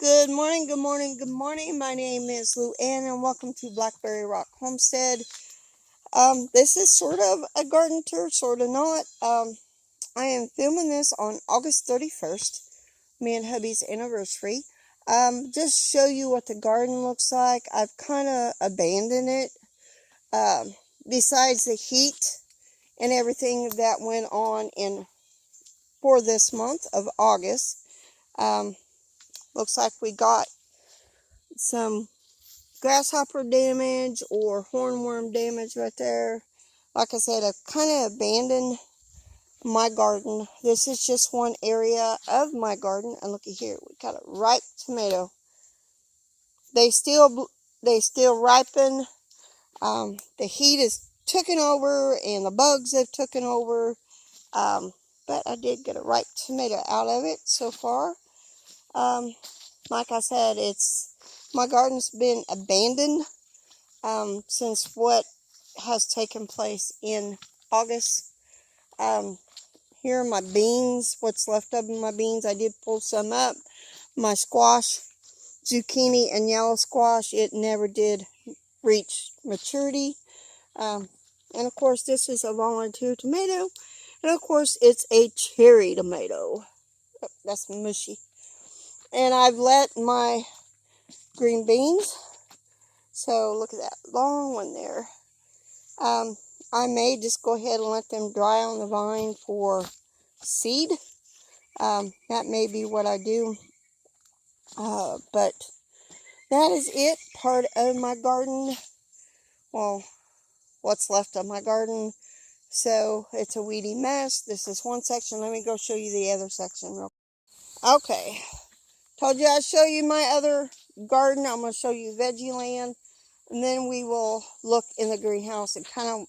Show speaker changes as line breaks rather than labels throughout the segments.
Good morning, good morning, good morning. My name is Lou Ann and welcome to Blackberryrock Homestead. This is sort of a garden tour, sort of not. I am filming this on August 31st, me and hubby's anniversary. Just show you what the garden looks like. I've kind of abandoned it. Besides the heat and everything that went on for this month of August. Looks like we got some grasshopper damage or hornworm damage right there. Like I said, I've kind of abandoned my garden. This is just one area of my garden. And looky here, we got a ripe tomato. They still ripen. The heat is taken over and the bugs have taken over. But I did get a ripe tomato out of it so far. Like I said, my garden's been abandoned since what has taken place in August. Here are my beans, what's left of my beans. I did pull some up. My squash, zucchini and yellow squash, it never did reach maturity. And of course, this is a volunteer tomato. And of course, it's a cherry tomato. Oh, that's mushy. And I've let my green beans. So look at that long one there. I may just go ahead and let them dry on the vine for seed. That may be what I do. But that is it. Part of my garden. Well, what's left of my garden. So it's a weedy mess. This is one section. Let me go show you the other section real quick. Okay. Told you I'd show you my other garden. I'm going to show you veggie land. And then we will look in the greenhouse and kind of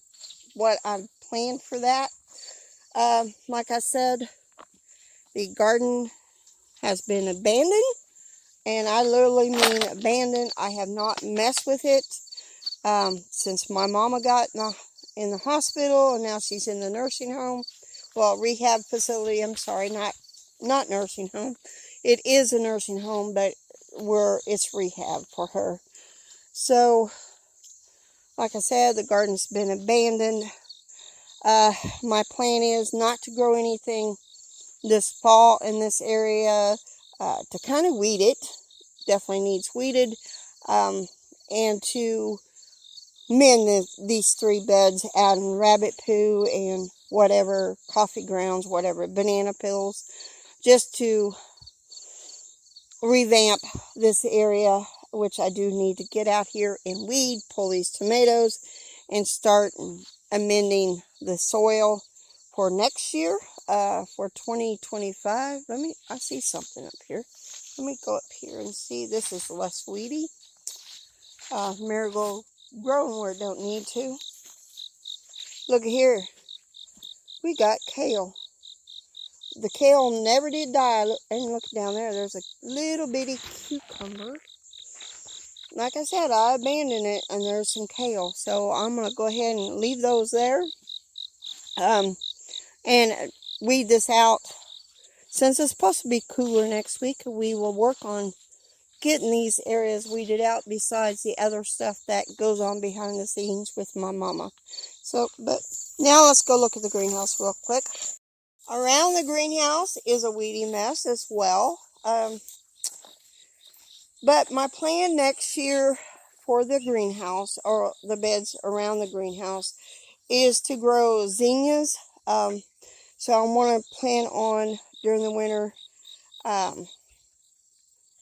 what I've planned for that. Like I said, the garden has been abandoned. And I literally mean abandoned. I have not messed with it since my mama got in the hospital. And now she's in the nursing home. Well, rehab facility. I'm sorry, not nursing home. It is a nursing home, but it's rehab for her. So, like I said, the garden's been abandoned. My plan is not to grow anything this fall in this area, to kind of weed it. Definitely needs weeded. And to mend these 3 beds, adding rabbit poo and whatever, coffee grounds, whatever, banana peels, just to revamp this area, which I do need to get out here and weed, pull these tomatoes, and start amending the soil for next year, for 2025. I see something up here. Let me go up here and see. This is less weedy. Marigold growing where it don't need to. Look here. We got kale. The kale never did die. And look down there. There's a little bitty cucumber. Like I said, I abandoned it, and there's some kale. So I'm going to go ahead and leave those there. And weed this out. Since it's supposed to be cooler next week, we will work on getting these areas weeded out besides the other stuff that goes on behind the scenes with my mama. So, but now let's go look at the greenhouse real quick. Around the greenhouse is a weedy mess as well. But my plan next year for the greenhouse, or the beds around the greenhouse, is to grow zinnias. So I want to plan on, during the winter,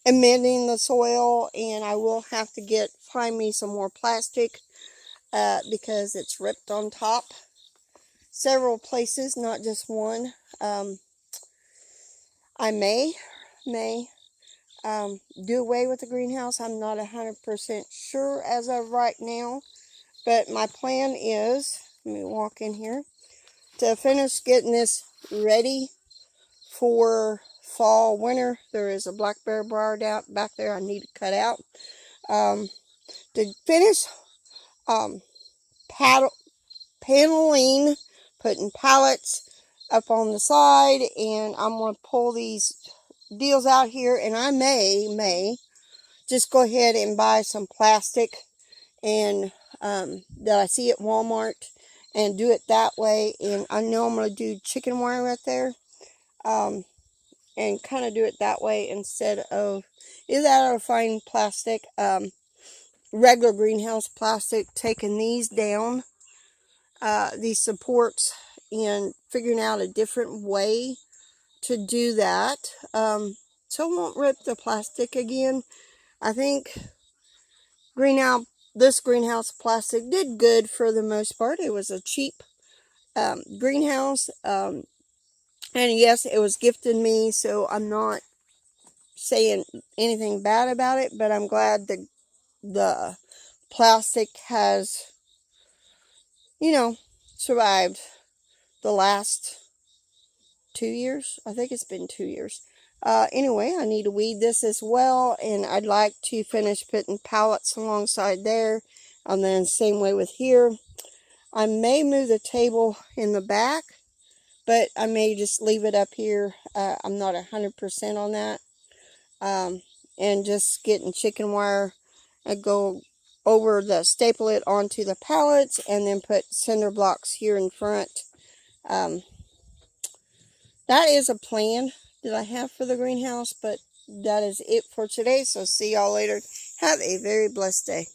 amending the soil, and I will have to find me some more plastic, because it's ripped on top several places, not just one. I may do away with the greenhouse. I'm not 100% sure as of right now, but my plan is, let me walk in here, to finish getting this ready for fall, winter. There is a blackberry briar back there I need to cut out. To finish paneling, putting pallets up on the side, and I'm going to pull these deals out here, and I may just go ahead and buy some plastic and that I see at Walmart and do it that way. And I know I'm going to do chicken wire right there, and kind of do it that way instead of either that or find plastic, regular greenhouse plastic, taking these down, these supports, and figuring out a different way to do that, so it won't rip the plastic again. I think this greenhouse plastic did good for the most part. It was a cheap greenhouse, and yes, it was gifted me, so I'm not saying anything bad about it, but I'm glad the plastic has, survived the last 2 years. I think it's been 2 years. Anyway, I need to weed this as well, and I'd like to finish putting pallets alongside there, and then same way with here. I may move the table in the back, but I may just leave it up here. I'm not 100% on that. And just getting chicken wire and go staple it onto the pallets, and then put cinder blocks here in front. That is a plan that I have for the greenhouse, but that is it for today. So see y'all later. Have a very blessed day.